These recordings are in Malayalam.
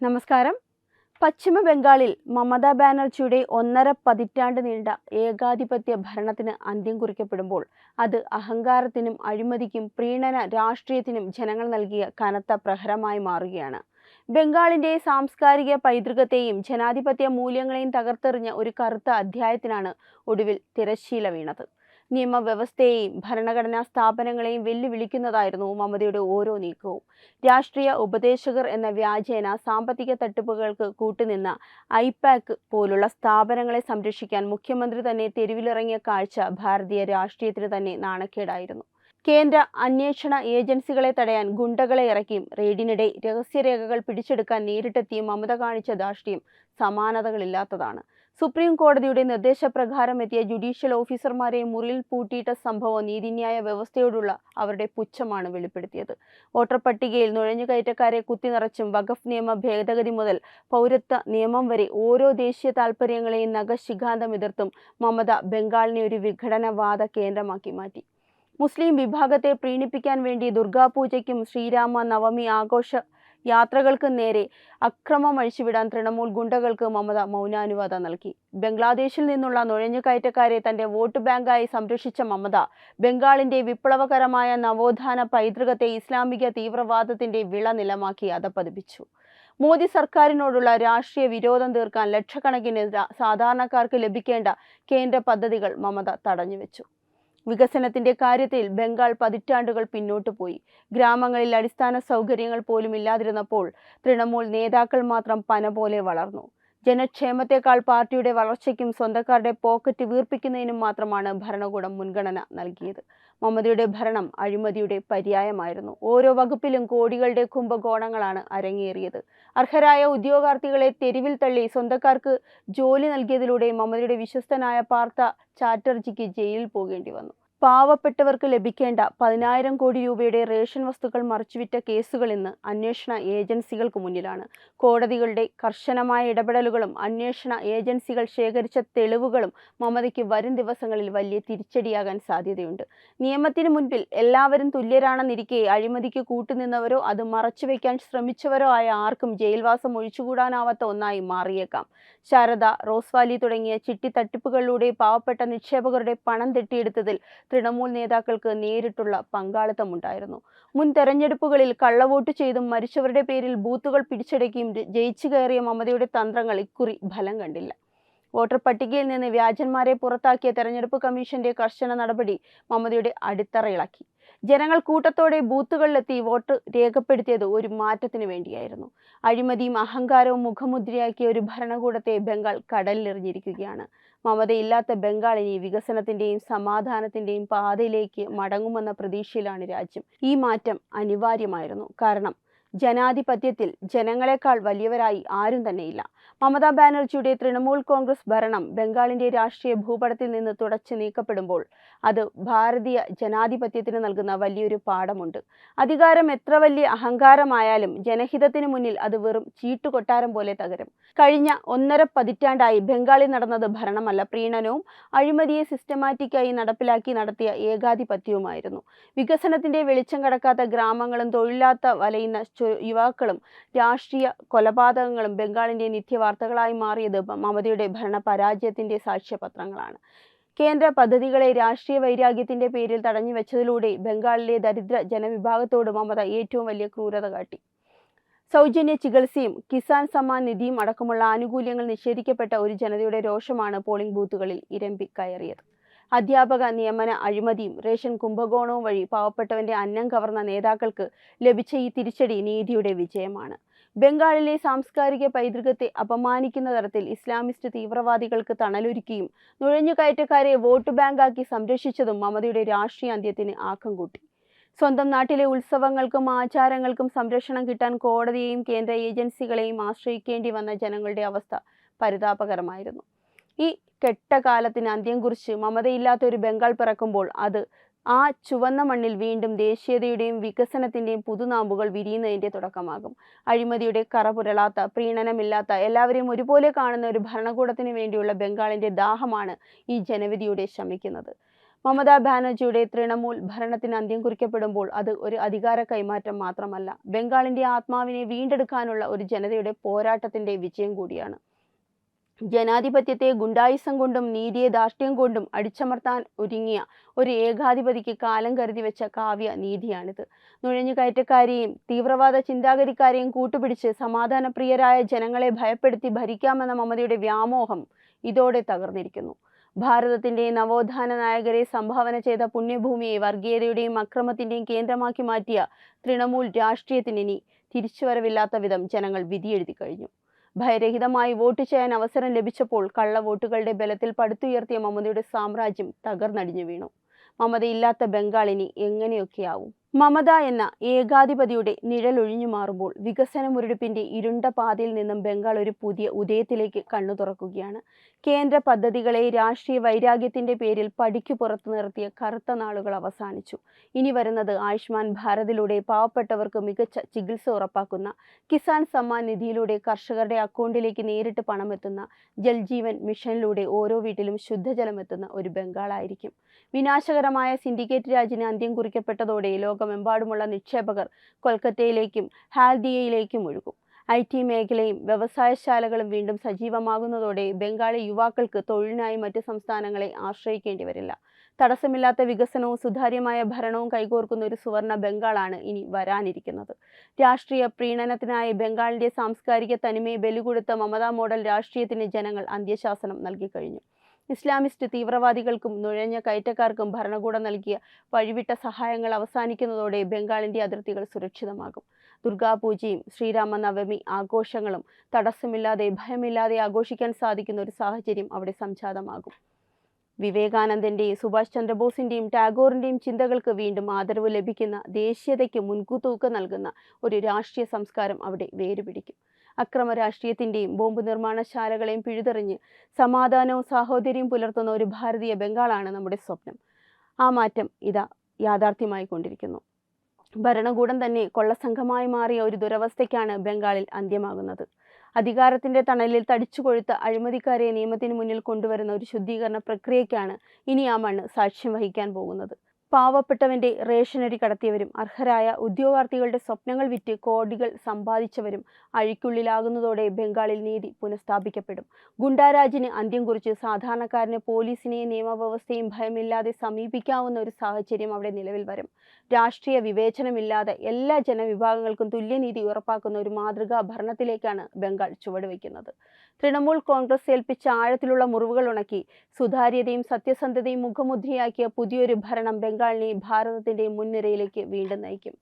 നമസ്കാരം. പശ്ചിമ ബംഗാളിൽ മമതാ ബാനർജിയുടെ 1.5 പതിറ്റാണ്ട് നീണ്ട ഏകാധിപത്യ ഭരണത്തിന് അന്ത്യം കുറിക്കപ്പെടുമ്പോൾ അത് അഹങ്കാരത്തിനും അഴിമതിക്കും പ്രീണന രാഷ്ട്രീയത്തിനും ജനങ്ങൾ നൽകിയ കനത്ത പ്രഹരമായി മാറുകയാണ്. ബംഗാളിന്റെ സാംസ്കാരിക പൈതൃകത്തെയും ജനാധിപത്യ മൂല്യങ്ങളെയും തകർത്തെറിഞ്ഞ ഒരു കറുത്ത അധ്യായത്തിനാണ് ഒടുവിൽ തിരശ്ശീല വീണത്. നിയമവ്യവസ്ഥയെയും ഭരണഘടനാ സ്ഥാപനങ്ങളെയും വെല്ലുവിളിക്കുന്നതായിരുന്നു മമതയുടെ ഓരോ നീക്കവും. രാഷ്ട്രീയ ഉപദേശകർ എന്ന വ്യാജേന സാമ്പത്തിക തട്ടിപ്പുകൾക്ക് കൂട്ടുനിന്ന ഐപാക് പോലുള്ള സ്ഥാപനങ്ങളെ സംരക്ഷിക്കാൻ മുഖ്യമന്ത്രി തന്നെ തെരുവിലിറങ്ങിയ കാഴ്ച ഭാരതീയ രാഷ്ട്രീയത്തിന് തന്നെ നാണക്കേടായിരുന്നു. കേന്ദ്ര അന്വേഷണ ഏജൻസികളെ തടയാൻ ഗുണ്ടകളെ ഇറക്കിയും റെയ്ഡിനിടെ രഹസ്യരേഖകൾ പിടിച്ചെടുക്കാൻ നേരിട്ടെത്തിയും മമത കാണിച്ച ധാർഷ്ട്യം സമാനതകളില്ലാത്തതാണ്. സുപ്രീം കോടതിയുടെ നിർദ്ദേശപ്രകാരം എത്തിയ ജുഡീഷ്യൽ ഓഫീസർമാരെ മുറിയിൽ പൂട്ടിയിട്ട സംഭവം നീതിന്യായ വ്യവസ്ഥയോടുള്ള അവരുടെ പുച്ഛമാണ് വെളിപ്പെടുത്തിയത്. വോട്ടർ പട്ടികയിൽ നുഴഞ്ഞുകയറ്റക്കാരെ കുത്തിനിറച്ചും വഖഫ് നിയമ ഭേദഗതി മുതൽ പൗരത്വ നിയമം വരെ ഓരോ ദേശീയ താൽപര്യങ്ങളെയും നഖശിഖാന്തം എതിർത്തും മമത ബംഗാളിനെ ഒരു വിഘടനവാദ കേന്ദ്രമാക്കി മാറ്റി. മുസ്ലിം വിഭാഗത്തെ പ്രീണിപ്പിക്കാൻ വേണ്ടി ദുർഗാപൂജയ്ക്കും ശ്രീരാമ നവമി ആഘോഷ യാത്രകൾക്ക് നേരെ അക്രമം അഴിച്ചുവിടാൻ തൃണമൂൽ ഗുണ്ടകൾക്ക് മമത മൗനാനുവാദം നൽകി. ബംഗ്ലാദേശിൽ നിന്നുള്ള നുഴഞ്ഞുകയറ്റക്കാരെ തന്റെ വോട്ട് ബാങ്കായി സംരക്ഷിച്ച മമത ബംഗാളിന്റെ വിപ്ലവകരമായ നവോത്ഥാന പൈതൃകത്തെ ഇസ്ലാമിക തീവ്രവാദത്തിന്റെ വിളനിലമാക്കി അധപ്പതിപ്പിച്ചു. മോദി സർക്കാരിനോടുള്ള രാഷ്ട്രീയ വിരോധം തീർക്കാൻ ലക്ഷക്കണക്കിന് സാധാരണക്കാർക്ക് ലഭിക്കേണ്ട കേന്ദ്ര പദ്ധതികൾ മമത തടഞ്ഞുവെച്ചു. വികസനത്തിന്റെ കാര്യത്തിൽ ബംഗാൾ പതിറ്റാണ്ടുകൾ പിന്നോട്ട് പോയി. ഗ്രാമങ്ങളിൽ അടിസ്ഥാന സൗകര്യങ്ങൾ പോലും ഇല്ലാതിരുന്നപ്പോൾ തൃണമൂൽ നേതാക്കൾ മാത്രം പന പോലെ വളർന്നു. ജനക്ഷേമത്തെക്കാൾ പാർട്ടിയുടെ വളർച്ചയ്ക്കും സ്വന്തക്കാരുടെ പോക്കറ്റ് വീർപ്പിക്കുന്നതിനും മാത്രമാണ് ഭരണകൂടം മുൻഗണന നൽകിയത്. മമതയുടെ ഭരണം അഴിമതിയുടെ പര്യായമായിരുന്നു. ഓരോ വകുപ്പിലും കോടികളുടെ കുംഭകോണങ്ങളാണ് അരങ്ങേറിയത്. അർഹരായ ഉദ്യോഗാർത്ഥികളെ തെരുവിൽ തള്ളി സ്വന്തക്കാർക്ക് ജോലി നൽകിയതിലൂടെ മമതയുടെ വിശ്വസ്തനായ പാർത്ഥ ചാറ്റർജിക്ക് ജയിലിൽ പോകേണ്ടി വന്നു. പാവപ്പെട്ടവർക്ക് ലഭിക്കേണ്ട 10,000 കോടി രൂപയുടെ റേഷൻ വസ്തുക്കൾ മറിച്ചുവിറ്റ കേസുകൾ ഇന്ന് അന്വേഷണ ഏജൻസികൾക്ക് മുന്നിലാണ്. കോടതികളുടെ കർശനമായ ഇടപെടലുകളും അന്വേഷണ ഏജൻസികൾ ശേഖരിച്ച തെളിവുകളും മമതയ്ക്ക് വരും ദിവസങ്ങളിൽ വലിയ തിരിച്ചടിയാകാൻ സാധ്യതയുണ്ട്. നിയമത്തിന് മുൻപിൽ എല്ലാവരും തുല്യരാണെന്നിരിക്കെ അഴിമതിക്ക് കൂട്ടുനിന്നവരോ അത് മറച്ചുവെക്കാൻ ശ്രമിച്ചവരോ ആയ ആർക്കും ജയിൽവാസം ഒഴിച്ചുകൂടാനാവാത്ത ഒന്നായി മാറിയേക്കാം. ശാരദ, റോസ് വാലി തുടങ്ങിയ ചിട്ടി തട്ടിപ്പുകളിലൂടെ പാവപ്പെട്ട നിക്ഷേപകരുടെ പണം തെട്ടിയെടുത്തതിൽ തൃണമൂൽ നേതാക്കൾക്ക് നേരിട്ടുള്ള പങ്കാളിത്തമുണ്ടായിരുന്നു. മുൻ തെരഞ്ഞെടുപ്പുകളിൽ കള്ളവോട്ട് ചെയ്തും മരിച്ചവരുടെ പേരിൽ ബൂത്തുകൾ പിടിച്ചടക്കിയും ജയിച്ചു കയറിയ മമതയുടെ തന്ത്രങ്ങൾ ഇക്കുറി ഫലം കണ്ടില്ല. വോട്ടർ പട്ടികയിൽ നിന്ന് വ്യാജന്മാരെ പുറത്താക്കിയ തെരഞ്ഞെടുപ്പ് കമ്മീഷന്റെ കർശന നടപടി മമതയുടെ അടിത്തറ ഇളക്കി. ജനങ്ങൾ കൂട്ടത്തോടെ ബൂത്തുകളിലെത്തി വോട്ട് രേഖപ്പെടുത്തിയത് ഒരു മാറ്റത്തിന് വേണ്ടിയായിരുന്നു. അഴിമതിയും അഹങ്കാരവും മുഖമുദ്രയാക്കിയ ഒരു ഭരണകൂടത്തെ ബംഗാൾ കടലിലെറിഞ്ഞിരിക്കുകയാണ്. മമതയില്ലാത്ത ബംഗാൾ ഇനി വികസനത്തിന്റെയും സമാധാനത്തിന്റെയും പാതയിലേക്ക് മടങ്ങുമെന്ന പ്രതീക്ഷയിലാണ് രാജ്യം. ഈ മാറ്റം അനിവാര്യമായിരുന്നു. കാരണം ജനാധിപത്യത്തിൽ ജനങ്ങളെക്കാൾ വലിയവരായി ആരും തന്നെയില്ല. മമതാ ബാനർജിയുടെ തൃണമൂൽ കോൺഗ്രസ് ഭരണം ബംഗാളിന്റെ രാഷ്ട്രീയ ഭൂപടത്തിൽ നിന്ന് തുടച്ചു നീക്കപ്പെടുമ്പോൾ അത് ഭാരതീയ ജനാധിപത്യത്തിന് നൽകുന്ന വലിയൊരു പാഠമുണ്ട്. അധികാരം എത്ര വലിയ അഹങ്കാരമായാലും ജനഹിതത്തിന് മുന്നിൽ അത് വെറും ചീട്ടുകൊട്ടാരം പോലെ തകരും. കഴിഞ്ഞ 1.5 പതിറ്റാണ്ടായി ബംഗാളിൽ നടന്നത് ഭരണമല്ല, പ്രീണനവും അഴിമതിയെ സിസ്റ്റമാറ്റിക്കായി നടപ്പിലാക്കി നടത്തിയ ഏകാധിപത്യവുമായിരുന്നു. വികസനത്തിന്റെ വെളിച്ചം കടക്കാത്ത ഗ്രാമങ്ങളും തൊഴിലില്ലാത്ത വലയുന്ന യുവാക്കളും രാഷ്ട്രീയ കൊലപാതകങ്ങളും ബംഗാളിന്റെ നിത്യവാർത്തകളായി മാറിയത് മമതയുടെ ഭരണ പരാജയത്തിന്റെ സാക്ഷ്യപത്രങ്ങളാണ്. കേന്ദ്ര പദ്ധതികളെ രാഷ്ട്രീയ വൈരാഗ്യത്തിന്റെ പേരിൽ തടഞ്ഞു വെച്ചതിലൂടെ ബംഗാളിലെ ദരിദ്ര ജനവിഭാഗത്തോട് മമത ഏറ്റവും വലിയ ക്രൂരത കാട്ടി. സൗജന്യ ചികിത്സയും കിസാൻ സമ്മാൻ നിധിയും അടക്കമുള്ള ആനുകൂല്യങ്ങൾ നിഷേധിക്കപ്പെട്ട ഒരു ജനതയുടെ രോഷമാണ് പോളിംഗ് ബൂത്തുകളിൽ ഇരമ്പി കയറിയത്. അധ്യാപക നിയമന അഴിമതിയും റേഷൻ കുംഭകോണവും വഴി പാവപ്പെട്ടവന്റെ അന്നം കവർന്ന നേതാക്കൾക്ക് ലഭിച്ച ഈ തിരിച്ചടി നീതിയുടെ വിജയമാണ്. ബംഗാളിലെ സാംസ്കാരിക പൈതൃകത്തെ അപമാനിക്കുന്ന തരത്തിൽ ഇസ്ലാമിസ്റ്റ് തീവ്രവാദികൾക്ക് തണലൊരുക്കിയും നുഴഞ്ഞുകയറ്റക്കാരെ വോട്ട് ബാങ്കാക്കി സംരക്ഷിച്ചതും മമതയുടെ രാഷ്ട്രീയ അന്ത്യത്തിന് ആക്കം കൂട്ടി. സ്വന്തം നാട്ടിലെ ഉത്സവങ്ങൾക്കും ആചാരങ്ങൾക്കും സംരക്ഷണം കിട്ടാൻ കോടതിയെയും കേന്ദ്ര ഏജൻസികളെയും ആശ്രയിക്കേണ്ടി വന്ന ജനങ്ങളുടെ അവസ്ഥ പരിതാപകരമായിരുന്നു. ഈ കെട്ടകാലത്തിന് അന്ത്യം കുറിച്ച് മമതയില്ലാത്ത ഒരു ബംഗാൾ പിറക്കുമ്പോൾ അത് ആ ചുവന്ന മണ്ണിൽ വീണ്ടും ദേശീയതയുടെയും വികസനത്തിന്റെയും പുതുനാമ്പുകൾ വിരിയുന്നതിന്റെ തുടക്കമാകും. അഴിമതിയുടെ കറപുരളാത്ത, പ്രീണനമില്ലാത്ത, എല്ലാവരെയും ഒരുപോലെ കാണുന്ന ഒരു ഭരണകൂടത്തിന് വേണ്ടിയുള്ള ബംഗാളിന്റെ ദാഹമാണ് ഈ ജനവിധിയുടെ ശമിക്കുന്നത്. മമതാ ബാനർജിയുടെ തൃണമൂൽ ഭരണത്തിന് അന്ത്യം കുറിക്കപ്പെടുമ്പോൾ അത് ഒരു അധികാര കൈമാറ്റം മാത്രമല്ല, ബംഗാളിന്റെ ആത്മാവിനെ വീണ്ടെടുക്കാനുള്ള ഒരു ജനതയുടെ പോരാട്ടത്തിന്റെ വിജയം കൂടിയാണ്. ജനാധിപത്യത്തെ ഗുണ്ടായിസം കൊണ്ടും നീതിയെ ധാർഷ്ട്യം കൊണ്ടും അടിച്ചമർത്താൻ ഒരുങ്ങിയ ഒരു ഏകാധിപതിക്ക് കാലം കരുതി വെച്ച കാവ്യ നീതിയാണിത്. നുഴഞ്ഞുകയറ്റക്കാരെയും തീവ്രവാദ ചിന്താഗതിക്കാരെയും കൂട്ടുപിടിച്ച് സമാധാനപ്രിയരായ ജനങ്ങളെ ഭയപ്പെടുത്തി ഭരിക്കാമെന്ന മമതയുടെ വ്യാമോഹം ഇതോടെ തകർന്നിരിക്കുന്നു. ഭാരതത്തിന്റെ നവോത്ഥാന നായകരെ സംഭാവന ചെയ്ത പുണ്യഭൂമിയെ വർഗീയതയുടെയും അക്രമത്തിന്റെയും കേന്ദ്രമാക്കി മാറ്റിയ തൃണമൂൽ രാഷ്ട്രീയത്തിനി തിരിച്ചുവരവില്ലാത്ത വിധം ജനങ്ങൾ വിധിയെഴുതി കഴിഞ്ഞു. ഭയരഹിതമായി വോട്ട് ചെയ്യാൻ അവസരം ലഭിച്ചപ്പോൾ കള്ളവോട്ടുകളുടെ ബലത്തിൽ പടുത്തുയർത്തിയ മമതയുടെ സാമ്രാജ്യം തകർന്നടിഞ്ഞു വീണു. മമതയില്ലാത്ത ബംഗാളിനി എങ്ങനെയൊക്കെയാവും? മമത എന്ന ഏകാധിപതിയുടെ നിഴലൊഴിഞ്ഞു മാറുമ്പോൾ വികസന മുരടിപ്പിന്റെ ഇരുണ്ട പാതയിൽ നിന്നും ബംഗാൾ ഒരു പുതിയ ഉദയത്തിലേക്ക് കണ്ണു തുറക്കുകയാണ്. കേന്ദ്ര പദ്ധതികളെ രാഷ്ട്രീയ വൈരാഗ്യത്തിന്റെ പേരിൽ പടിക്കു പുറത്തു നിർത്തിയ കറുത്ത നാളുകൾ അവസാനിച്ചു. ഇനി വരുന്നത് ആയുഷ്മാൻ ഭാരതിലൂടെ പാവപ്പെട്ടവർക്ക് മികച്ച ചികിത്സ ഉറപ്പാക്കുന്ന, കിസാൻ സമ്മാൻ നിധിയിലൂടെ കർഷകരുടെ അക്കൗണ്ടിലേക്ക് നേരിട്ട് പണമെത്തുന്ന, ജൽജീവൻ മിഷനിലൂടെ ഓരോ വീട്ടിലും ശുദ്ധജലം എത്തുന്ന ഒരു ബംഗാളായിരിക്കും. വിനാശകരമായ സിൻഡിക്കേറ്റ് രാജിന് അന്ത്യം കുറിക്കപ്പെട്ടതോടെ ലോകമെമ്പാടുമുള്ള നിക്ഷേപകർ കൊൽക്കത്തയിലേക്കും ഹാൽദിയയിലേക്കും ഒഴുകും. IT മേഖലയും വ്യവസായശാലകളും വീണ്ടും സജീവമാകുന്നതോടെ ബംഗാളി യുവാക്കൾക്ക് തൊഴിലിനായി മറ്റ് സംസ്ഥാനങ്ങളെ ആശ്രയിക്കേണ്ടി വരില്ല. തടസ്സമില്ലാത്ത വികസനവും സുതാര്യമായ ഭരണവും കൈകോർക്കുന്ന ഒരു സുവർണ ബംഗാളാണ് ഇനി വരാനിരിക്കുന്നത്. രാഷ്ട്രീയ പ്രീണനത്തിനായി ബംഗാളിന്റെ സാംസ്കാരിക തനിമയെ ബലികൊടുത്ത മമതാ മോഡൽ രാഷ്ട്രീയത്തിന് ജനങ്ങൾ അന്ത്യശാസനം നൽകിക്കഴിഞ്ഞു. ഇസ്ലാമിസ്റ്റ് തീവ്രവാദികൾക്കും നുഴഞ്ഞ കയറ്റക്കാർക്കും ഭരണകൂടം നൽകിയ വഴിവിട്ട സഹായങ്ങൾ അവസാനിക്കുന്നതോടെ ബംഗാളിന്റെ അതിർത്തികൾ സുരക്ഷിതമാകും. ദുർഗാപൂജയും ശ്രീരാമനവമി ആഘോഷങ്ങളും തടസ്സമില്ലാതെ ഭയമില്ലാതെ ആഘോഷിക്കാൻ സാധിക്കുന്ന ഒരു സാഹചര്യം അവിടെ സംജാതമാകും. വിവേകാനന്ദന്റെയും സുഭാഷ് ചന്ദ്രബോസിന്റെയും ടാഗോറിന്റെയും ചിന്തകൾക്ക് വീണ്ടും ആദരവ് ലഭിക്കുന്ന, ദേശീയതയ്ക്ക് മുൻകൂത്തൂക്കം നൽകുന്ന ഒരു രാഷ്ട്രീയ സംസ്കാരം അവിടെ വേരുപിടിക്കും. അക്രമ രാഷ്ട്രീയത്തിന്റെയും ബോംബ് നിർമ്മാണശാലകളെയും പിഴുതെറിഞ്ഞ് സമാധാനവും സാഹോദര്യവും പുലർത്തുന്ന ഒരു ഭാരതീയ ബംഗാളാണ് നമ്മുടെ സ്വപ്നം. ആ മാറ്റം ഇതാ യാഥാർത്ഥ്യമായി കൊണ്ടിരിക്കുന്നു. ഭരണകൂടം തന്നെ കൊള്ളസംഘമായി മാറിയ ഒരു ദുരവസ്ഥയ്ക്കാണ് ബംഗാളിൽ അന്ത്യമാകുന്നത്. അധികാരത്തിന്റെ തണലിൽ തടിച്ചുകൊഴുത്ത അഴിമതിക്കാരെ നിയമത്തിന് മുന്നിൽ കൊണ്ടുവരുന്ന ഒരു ശുദ്ധീകരണ പ്രക്രിയയ്ക്കാണ് ഇനി ആ മണ്ണ് സാക്ഷ്യം വഹിക്കാൻ പോകുന്നത്. പാവപ്പെട്ടവന്റെ റേഷനരി കടത്തിയവരും അർഹരായ ഉദ്യോഗാർത്ഥികളുടെ സ്വപ്നങ്ങൾ വിറ്റ് കോടികൾ സമ്പാദിച്ചവരും അഴിക്കുള്ളിലാകുന്നതോടെ ബംഗാളിൽ നീതി പുനഃസ്ഥാപിക്കപ്പെടും. ഗുണ്ടാരാജിന് അന്ത്യം കുറിച്ച് സാധാരണക്കാരന് പോലീസിനെയും നിയമവ്യവസ്ഥയും ഭയമില്ലാതെ സമീപിക്കാവുന്ന ഒരു സാഹചര്യം അവിടെ നിലവിൽ വരും. രാഷ്ട്രീയ വിവേചനമില്ലാതെ എല്ലാ ജനവിഭാഗങ്ങൾക്കും തുല്യനീതി ഉറപ്പാക്കുന്ന ഒരു മാതൃകാ ഭരണത്തിലേക്കാണ് ബംഗാൾ ചുവടുവയ്ക്കുന്നത്. തൃണമൂൽ കോൺഗ്രസ് ഏൽപ്പിച്ച ആഴത്തിലുള്ള മുറിവുകൾ ഉണക്കി സുതാര്യതയും സത്യസന്ധതയും മുഖമുദ്രയാക്കിയ പുതിയൊരു ഭരണം ബംഗാളിനെ ഭാരതത്തിന്റെ മുൻനിരയിലേക്ക് വീണ്ടും നയിക്കും.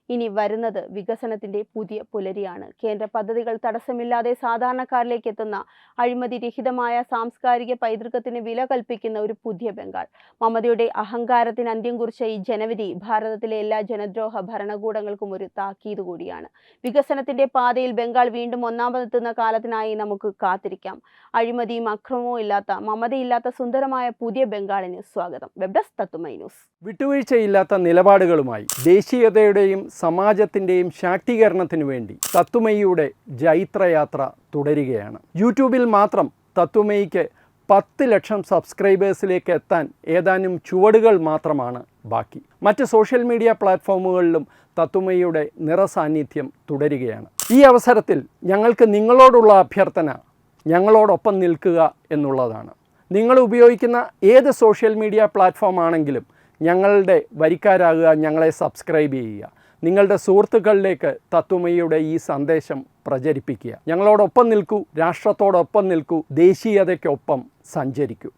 ഇനി വരുന്നത് വികസനത്തിന്റെ പുതിയ പുലരിയാണ്. കേന്ദ്ര പദ്ധതികൾ തടസ്സമില്ലാതെ സാധാരണക്കാരിലേക്ക് എത്തുന്ന, അഴിമതിരഹിതമായ സാംസ്കാരിക പൈതൃകത്തിന് വില കൽപ്പിക്കുന്ന ഒരു പുതിയ ബംഗാൾ. മമതയുടെ അഹങ്കാരത്തിന് അന്ത്യം കുറിച്ച ഈ ജനവിധി ഭാരതത്തിലെ എല്ലാ ജനദ്രോഹ ഭരണകൂടങ്ങൾക്കും ഒരു താക്കീത് കൂടിയാണ്. വികസനത്തിന്റെ പാതയിൽ ബംഗാൾ വീണ്ടും ഒന്നാമതെത്തുന്ന കാലത്തിനായി നമുക്ക് കാത്തിരിക്കാം. അഴിമതിയും അക്രമവും ഇല്ലാത്ത, മമതയില്ലാത്ത സുന്ദരമായ പുതിയ ബംഗാളിന് സ്വാഗതം. വെബ് ഡെസ്ക് തത്തുമൈ ന്യൂസ്. വിട്ടുവീഴ്ചയില്ലാത്ത നിലപാടുകളുമായി ദേശീയതയുടെയും സമാജത്തിൻ്റെയും ശാക്തീകരണത്തിനു വേണ്ടി തത്വമയിയുടെ ജൈത്രയാത്ര തുടരുകയാണ്. യൂട്യൂബിൽ മാത്രം തത്വമയിക്ക് 10 ലക്ഷം സബ്സ്ക്രൈബേഴ്സിലേക്ക് എത്താൻ ഏതാനും ചുവടുകൾ മാത്രമാണ് ബാക്കി. മറ്റ് സോഷ്യൽ മീഡിയ പ്ലാറ്റ്ഫോമുകളിലും തത്വമയിയുടെ നിറസാന്നിധ്യം തുടരുകയാണ്. ഈ അവസരത്തിൽ ഞങ്ങൾക്ക് നിങ്ങളോടുള്ള അഭ്യർത്ഥന ഞങ്ങളോടൊപ്പം നിൽക്കുക എന്നുള്ളതാണ്. നിങ്ങൾ ഉപയോഗിക്കുന്ന ഏത് സോഷ്യൽ മീഡിയ പ്ലാറ്റ്ഫോം ആണെങ്കിലും ഞങ്ങളുടെ വരിക്കാരാകുക, ഞങ്ങളെ സബ്സ്ക്രൈബ് ചെയ്യുക. നിങ്ങളുടെ സുഹൃത്തുക്കളിലേക്ക് തത്വമയിയുടെ ഈ സന്ദേശം പ്രചരിപ്പിക്കുക. ഞങ്ങളോടൊപ്പം നിൽക്കൂ, രാഷ്ട്രത്തോടൊപ്പം നിൽക്കൂ, ദേശീയതയ്ക്കൊപ്പം സഞ്ചരിക്കൂ.